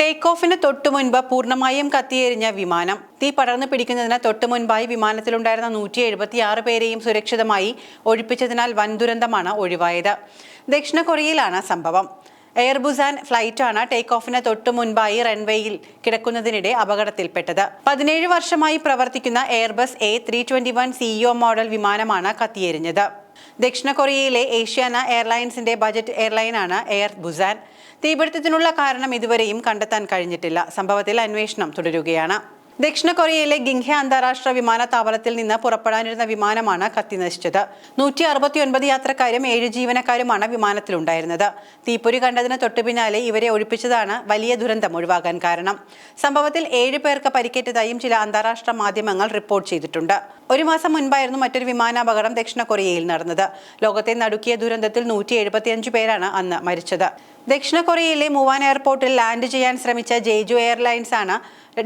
Take ഓഫിന് തൊട്ടുമുൻപ് പൂർണ്ണമായും കത്തിയെരിഞ്ഞ വിമാനം. തീ പടർന്നു പിടിക്കുന്നതിന് തൊട്ടുമുൻപായി വിമാനത്തിലുണ്ടായിരുന്ന 176 പേരെയും സുരക്ഷിതമായി ഒഴിപ്പിച്ചതിനാൽ വൻ ദുരന്തമാണ് ഒഴിവായത്. ദക്ഷിണ കൊറിയയിലാണ് സംഭവം. എയർ ബുസാൻ ഫ്ലൈറ്റാണ് ടേക്ക് ഓഫിന് തൊട്ടു മുൻപായി റൺവേയിൽ കിടക്കുന്നതിനിടെ അപകടത്തിൽപ്പെട്ടത്. 17 വർഷമായി പ്രവർത്തിക്കുന്ന എയർബസ് A321 CEO മോഡൽ വിമാനമാണ് കത്തിയെരിഞ്ഞത്. ദക്ഷിണ കൊറിയയിലെ ഏഷ്യാന എയർലൈൻസിന്റെ ബജറ്റ് എയർലൈനാണ് എയർ ബുസാൻ. തീപിടുത്തത്തിനുള്ള കാരണം ഇതുവരെയും കണ്ടെത്താൻ കഴിഞ്ഞിട്ടില്ല. സംഭവത്തിൽ അന്വേഷണം തുടരുകയാണ്. ദക്ഷിണ കൊറിയയിലെ ഗിംഹെ അന്താരാഷ്ട്ര വിമാനത്താവളത്തിൽ നിന്ന് പുറപ്പെടാനിരുന്ന വിമാനമാണ് കത്തിനശിച്ചത്. 169 യാത്രക്കാരും 7 ജീവനക്കാരുമാണ് വിമാനത്തിലുണ്ടായിരുന്നത്. തീപ്പൊരി കണ്ടതിന് തൊട്ടു പിന്നാലെ ഇവരെ ഒഴിപ്പിച്ചതാണ് വലിയ ദുരന്തം ഒഴിവാകാൻ കാരണം. സംഭവത്തിൽ 7 പേർക്ക് പരിക്കേറ്റതായും ചില അന്താരാഷ്ട്ര മാധ്യമങ്ങൾ റിപ്പോർട്ട് ചെയ്തിട്ടുണ്ട്. 1 മാസം മുൻപായിരുന്നു മറ്റൊരു വിമാനാപകടം ദക്ഷിണ കൊറിയയിൽ നടന്നത്. ലോകത്തെ നടുക്കിയ ദുരന്തത്തിൽ 175 പേരാണ് അന്ന് മരിച്ചത്. ദക്ഷിണ കൊറിയയിലെ മുവാൻ എയർപോർട്ടിൽ ലാൻഡ് ചെയ്യാൻ ശ്രമിച്ച ജെജു എയർലൈൻസ് ആണ്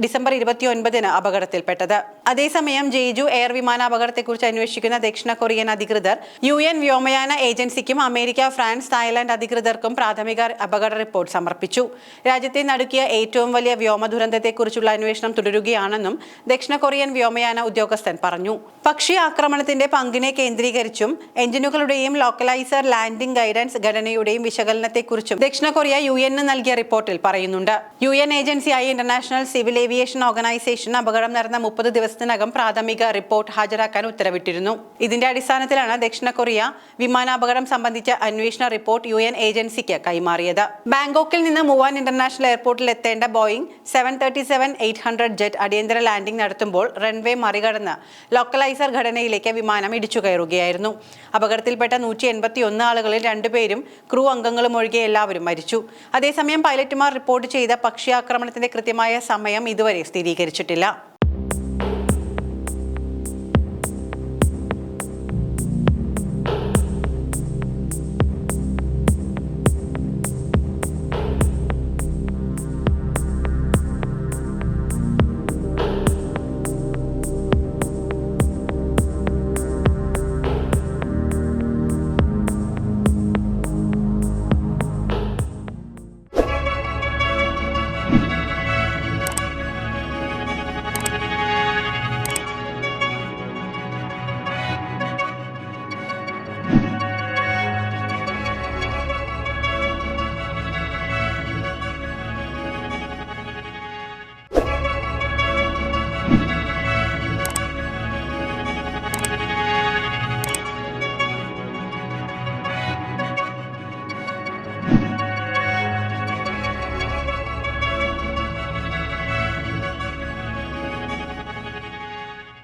ഡിസംബർ 29-ന് അപകടത്തിൽപ്പെട്ടത്. അതേസമയം ജെജു എയർ വിമാനാപകടത്തെക്കുറിച്ച് അന്വേഷിക്കുന്ന ദക്ഷിണ കൊറിയൻ അധികൃതർ UN വ്യോമയാന ഏജൻസിക്കും അമേരിക്ക, ഫ്രാൻസ്, തായ്ലാന്റ് അധികൃതർക്കും പ്രാഥമിക അപകട റിപ്പോർട്ട് സമർപ്പിച്ചു. രാജ്യത്തെ നടുക്കിയ ഏറ്റവും വലിയ വ്യോമ ദുരന്തത്തെക്കുറിച്ചുള്ള അന്വേഷണം തുടരുകയാണെന്നും ദക്ഷിണ കൊറിയൻ വ്യോമയാന ഉദ്യോഗസ്ഥൻ പറഞ്ഞു. പക്ഷി ആക്രമണത്തിന്റെ പങ്കിനെ കേന്ദ്രീകരിച്ചും എഞ്ചിനുകളുടെയും ലോക്കലൈസർ ലാൻഡിംഗ് ഗൈഡൻസ് ഘടനയുടെയും വിശകലനത്തെക്കുറിച്ചും ദക്ഷിണ കൊറിയ UN നൽകിയ റിപ്പോർട്ടിൽ പറയുന്നുണ്ട്. UN ഏജൻസിയായ ഇന്റർനാഷണൽ സിവിൽ ഏവിയേഷൻ ഓർഗനൈസേഷൻ അപകടം നടന്ന 30 ദിവസത്തിനകം പ്രാഥമിക റിപ്പോർട്ട് ഹാജരാക്കാൻ ഉത്തരവിട്ടിരുന്നു. ഇതിന്റെ അടിസ്ഥാനത്തിലാണ് ദക്ഷിണ കൊറിയ വിമാനാപകടം സംബന്ധിച്ച അന്വേഷണ റിപ്പോർട്ട് UN ഏജൻസിക്ക് കൈമാറിയത്. ബാങ്കോക്കിൽ നിന്ന് മുവാൻ ഇന്റർനാഷണൽ എയർപോർട്ടിൽ എത്തേണ്ട ബോയിങ് 737-800 ജെറ്റ് അടിയന്തര ലാൻഡിംഗ് നടത്തുമ്പോൾ റൺവേ മറികടന്ന് ലോക്കലൈസർ ഘടനയിലേക്ക് വിമാനം ഇടിച്ചു കയറുകയായിരുന്നു. അപകടത്തിൽപ്പെട്ട 181 ആളുകളിൽ 2 പേരും ക്രൂ അംഗങ്ങളും ഒഴികെ എല്ലാവരും മരിച്ചു. അതേസമയം പൈലറ്റുമാർ റിപ്പോർട്ട് ചെയ്ത പക്ഷി ആക്രമണത്തിന്റെ കൃത്യമായ സമയം ഇതുവരെ സ്ഥിരീകരിച്ചിട്ടില്ല.